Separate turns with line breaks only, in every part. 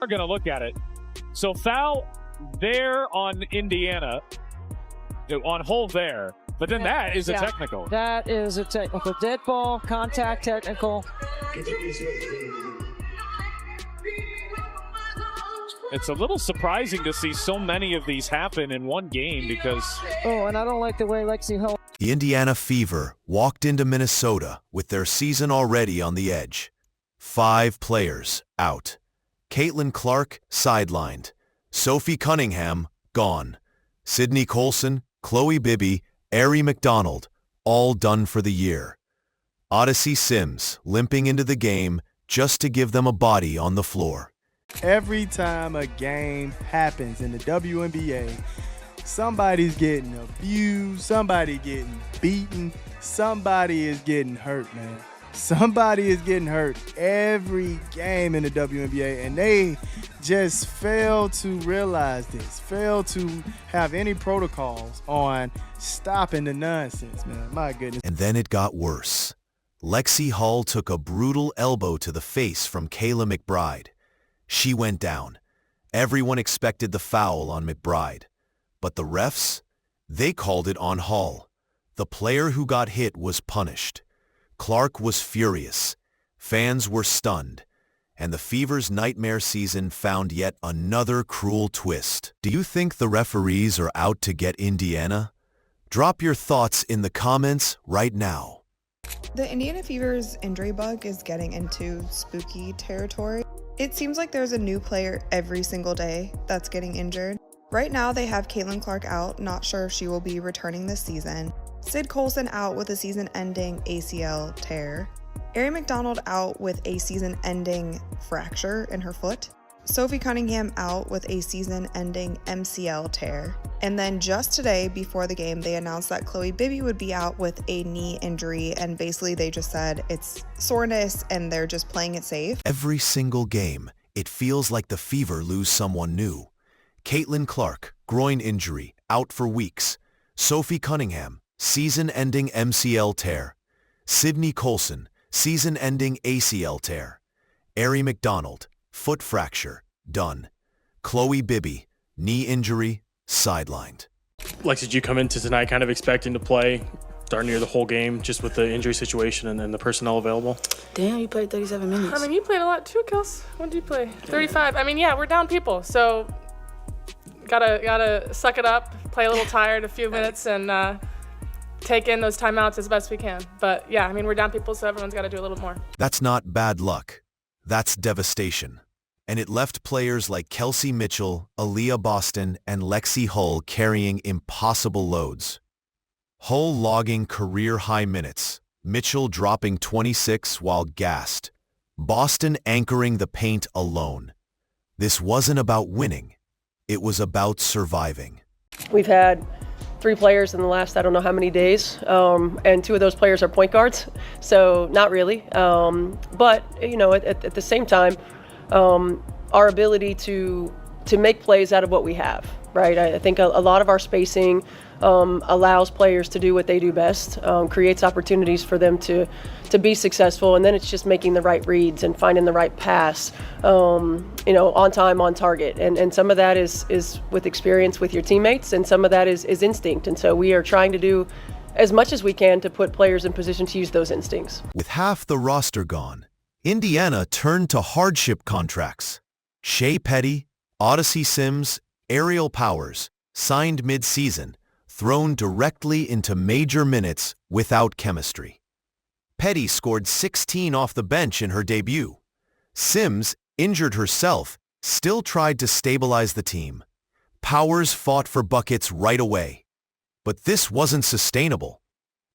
We're going to look at it. So foul there on Indiana, on Hull there. But then that is a technical.
That is a technical. Dead ball, contact technical.
It's a little surprising to see so many of these happen in one game because...
Oh, and I don't like the way Lexie Hull...
The Indiana Fever walked into Minnesota with their season already on the edge. 5 players out. Caitlin Clark sidelined. Sophie Cunningham gone. Sydney Coulson, Khloe Bybby, Arie McDonald all done for the year. Odyssey Sims limping into the game just to give them a body on the floor.
Every time a game happens in the WNBA, somebody's getting abused, somebody getting beaten, somebody is getting hurt, man. Somebody is getting hurt every game in the WNBA, and they just fail to realize this, fail to have any protocols on stopping the nonsense, man. My goodness.
And then it got worse. Lexie Hull took a brutal elbow to the face from Kayla McBride. She went down. Everyone expected the foul on McBride. But the refs, they called it on Hull. The player who got hit was punished. Clark was furious. Fans were stunned. And the Fever's nightmare season found yet another cruel twist. Do you think the referees are out to get Indiana? Drop your thoughts in the comments right now.
The Indiana Fever's injury bug is getting into spooky territory. It seems like there's a new player every single day that's getting injured. Right now they have Caitlin Clark out, not sure if she will be returning this season. Sid Coulson out with a season-ending ACL tear. Arie McDonald out with a season-ending fracture in her foot. Sophie Cunningham out with a season-ending MCL tear. And then just today, before the game, they announced that Khloe Bby would be out with a knee injury, and basically they just said it's soreness and they're just playing it safe.
Every single game, it feels like the Fever lose someone new. Caitlin Clark, groin injury, out for weeks. Sophie Cunningham, season-ending MCL tear. Sydney Coulson, season-ending ACL tear. Arie McDonald, foot fracture, done. Khloe Bybby, knee injury, sidelined.
Lexie, did you come into tonight kind of expecting to play darn near the whole game just with the injury situation and then the personnel available?
Damn, you played 37 minutes.
I mean, you played a lot too, Kels. When did you play? 35. I mean, yeah, we're down people, so gotta suck it up, play a little tired a few minutes, and take in those timeouts as best we can. But yeah, I mean, we're down people, so everyone's got to do a little more.
That's not bad luck. That's devastation. And it left players like Kelsey Mitchell, Aaliyah Boston, and Lexie Hull carrying impossible loads. Hull logging career-high minutes, Mitchell dropping 26 while gassed, Boston anchoring the paint alone. This wasn't about winning. It was about surviving.
We've had 3 players in the last I don't know how many days, and 2 of those players are point guards, so not really. But you know, at the same time, our ability to make plays out of what we have, right? I think a lot of our spacing allows players to do what they do best, creates opportunities for them to be successful, and then it's just making the right reads and finding the right pass, you know, on time, on target. And some of that is with experience with your teammates, and some of that is instinct. And so we are trying to do as much as we can to put players in position to use those instincts.
With half the roster gone, Indiana turned to hardship contracts. Shea Petty, Odyssey Sims, Aerial Powers, signed mid-season, thrown directly into major minutes without chemistry. Petty scored 16 off the bench in her debut. Sims, injured herself, still tried to stabilize the team. Powers fought for buckets right away. But this wasn't sustainable.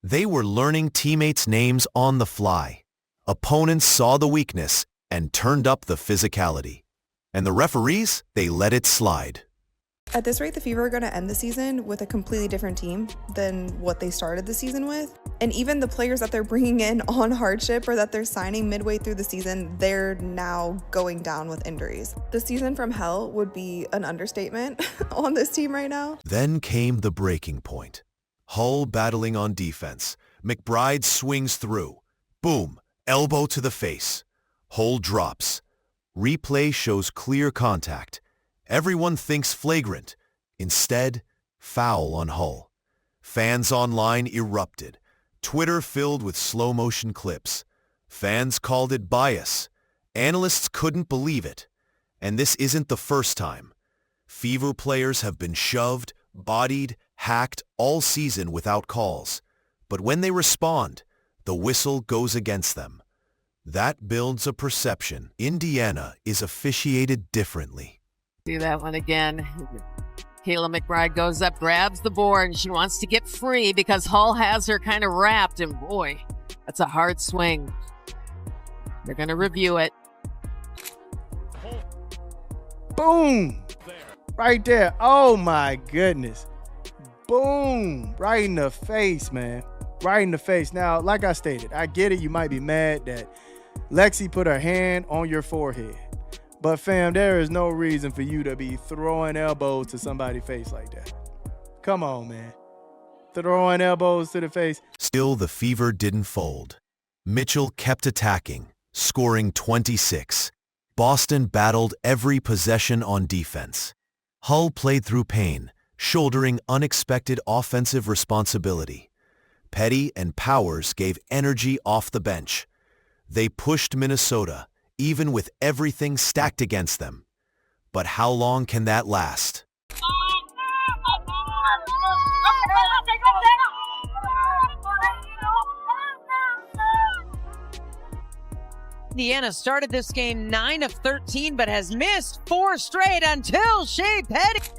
They were learning teammates' names on the fly. Opponents saw the weakness and turned up the physicality. And the referees, they let it slide.
At this rate, the Fever are going to end the season with a completely different team than what they started the season with. And even the players that they're bringing in on hardship or that they're signing midway through the season, they're now going down with injuries. The season from hell would be an understatement on this team right now.
Then came the breaking point. Hull battling on defense. McBride swings through. Boom, elbow to the face. Hull drops. Replay shows clear contact. Everyone thinks flagrant. Instead, foul on Hull. Fans online erupted. Twitter filled with slow-motion clips. Fans called it bias. Analysts couldn't believe it. And this isn't the first time. Fever players have been shoved, bodied, hacked all season without calls. But when they respond, the whistle goes against them. That builds a perception. Indiana is officiated differently.
Do that one again. Kayla McBride goes up, grabs the board, and she wants to get free because Hull has her kind of wrapped, and boy, that's a hard swing. They're going to review it.
Boom! Right there. Oh my goodness. Boom! Right in the face, man. Right in the face. Now, like I stated, I get it. You might be mad that Lexie put her hand on your forehead. But fam, there is no reason for you to be throwing elbows to somebody's face like that. Come on, man. Throwing elbows to the face.
Still, the Fever didn't fold. Mitchell kept attacking, scoring 26. Boston battled every possession on defense. Hull played through pain, shouldering unexpected offensive responsibility. Petty and Powers gave energy off the bench. They pushed Minnesota, even with everything stacked against them. But how long can that last?
Indiana started this game 9 of 13, but has missed 4 straight until Shea Petty.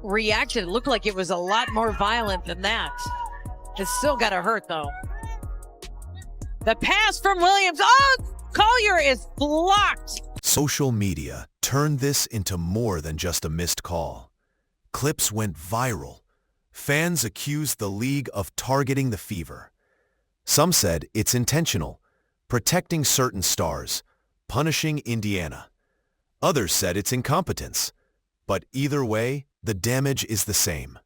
Reaction looked like it was a lot more violent than that. It's still got to hurt, though. The pass from Williams. Oh, Collier is blocked.
Social media turned this into more than just a missed call. Clips went viral. Fans accused the league of targeting the Fever. Some said it's intentional, protecting certain stars, punishing Indiana. Others said it's incompetence. But either way, the damage is the same.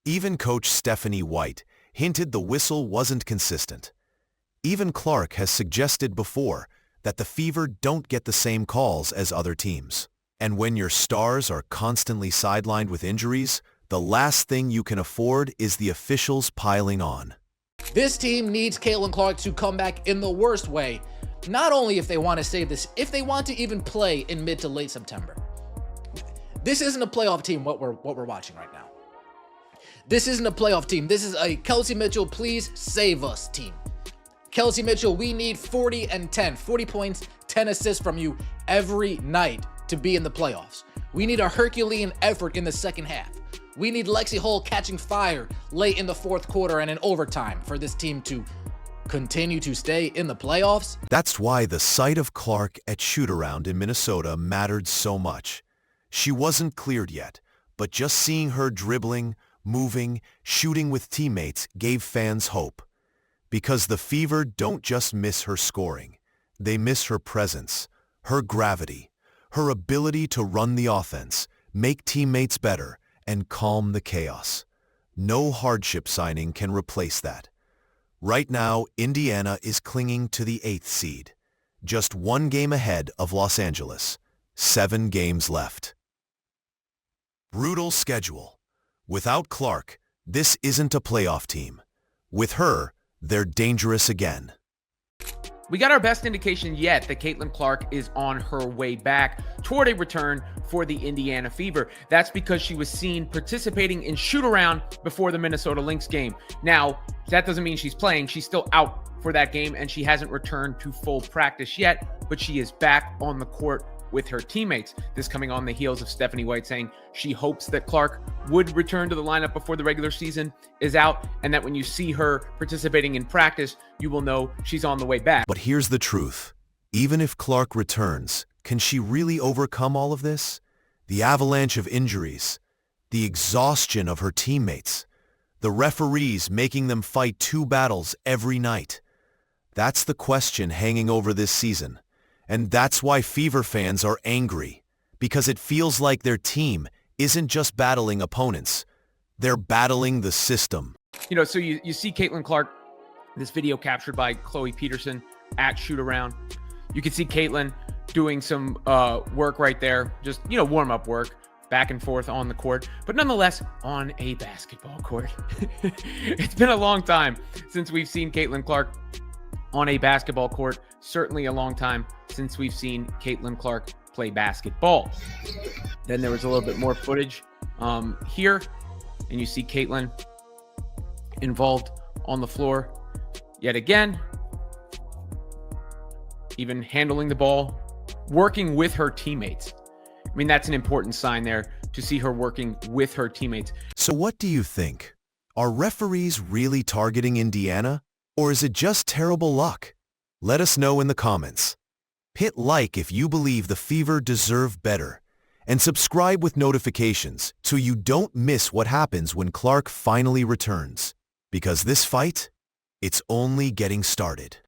Even coach Stephanie White hinted the whistle wasn't consistent. Even Clark has suggested before that the Fever don't get the same calls as other teams. And when your stars are constantly sidelined with injuries, the last thing you can afford is the officials piling on.
This team needs Caitlin Clark to come back in the worst way. Not only if they want to save this, if they want to even play in mid to late September. This isn't a playoff team, what we're watching right now. This isn't a playoff team. This is a Kelsey Mitchell, please save us team. Kelsey Mitchell, we need 40 and 10. 40 points, 10 assists from you every night to be in the playoffs. We need a Herculean effort in the second half. We need Lexie Hull catching fire late in the fourth quarter and in overtime for this team to continue to stay in the playoffs.
That's why the sight of Clark at shoot-around in Minnesota mattered so much. She wasn't cleared yet, but just seeing her dribbling, moving, shooting with teammates gave fans hope. Because the Fever don't just miss her scoring. They miss her presence, her gravity, her ability to run the offense, make teammates better, and calm the chaos. No hardship signing can replace that. Right now, Indiana is clinging to the 8th seed. Just 1 game ahead of Los Angeles. 7 games left. Brutal schedule. Without Clark, this isn't a playoff team. With her, they're dangerous again.
We got our best indication yet that Caitlin Clark is on her way back toward a return for the Indiana Fever. That's because she was seen participating in shoot-around before the Minnesota Lynx game. Now, that doesn't mean she's playing. She's still out for that game, and she hasn't returned to full practice yet, but she is back on the court with her teammates. This coming on the heels of Stephanie White saying she hopes that Clark would return to the lineup before the regular season is out, and that when you see her participating in practice, you will know she's on the way back.
But here's the truth. Even if Clark returns, can she really overcome all of this? The avalanche of injuries, the exhaustion of her teammates, the referees making them fight 2 battles every night. That's the question hanging over this season. And that's why Fever fans are angry, because it feels like their team isn't just battling opponents. They're battling the system.
You know, so you see Caitlin Clark This video captured by Khloe Peterson at Shoot Around. You can see Caitlin doing some work right there, just, warm-up work, back and forth on the court, but nonetheless on a basketball court. It's been a long time since we've seen Caitlin Clark on a basketball court. Certainly a long time since we've seen Caitlin Clark play basketball. Then there was a little bit more footage here, and you see Caitlin involved on the floor yet again, even handling the ball, working with her teammates. I mean, that's an important sign there to see her working with her teammates.
So what do you think? Are referees really targeting Indiana? Or is it just terrible luck? Let us know in the comments. Hit like if you believe the Fever deserve better. And subscribe with notifications so you don't miss what happens when Clark finally returns. Because this fight, it's only getting started.